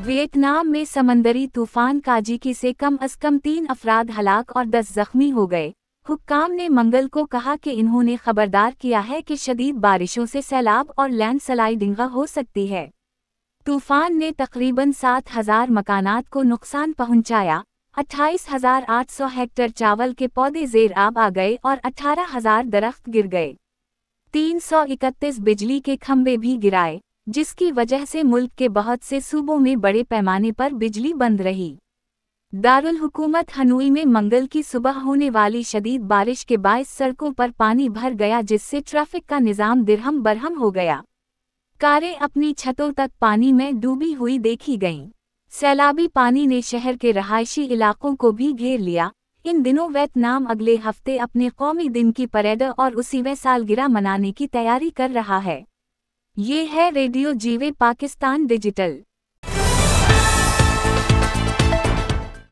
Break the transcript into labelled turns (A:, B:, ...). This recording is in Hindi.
A: वियतनाम में समंदरी तूफान काजिकी से कम अज कम 3 अफराद हलाक और 10 जख्मी हो गए। हुक्काम ने मंगल को कहा कि इन्होंने खबरदार किया है कि शदीद बारिशों से सैलाब और लैंडस्लाइडिंग हो सकती है। तूफान ने तकरीबन 7,000 मकानात को नुकसान पहुंचाया, 28,800 हेक्टेयर चावल के पौधे ज़ेर आब आ गए और 18,000 दरख्त गिर गए। 331 बिजली के खंभे भी गिराए, जिसकी वजह से मुल्क के बहुत से सूबों में बड़े पैमाने पर बिजली बंद रही। दारुल हुकूमत हनोई में मंगल की सुबह होने वाली शदीद बारिश के बायस सड़कों पर पानी भर गया, जिससे ट्रैफिक का निज़ाम दिरहम बरहम हो गया। कारें अपनी छतों तक पानी में डूबी हुई देखी गईं। सैलाबी पानी ने शहर के रहायशी इलाकों को भी घेर लिया। इन दिनों वियतनाम अगले हफ्ते अपने कौमी दिन की परेड और 80वें सालगिरह मनाने की तैयारी कर रहा है। ये है रेडियो जीवे पाकिस्तान डिजिटल।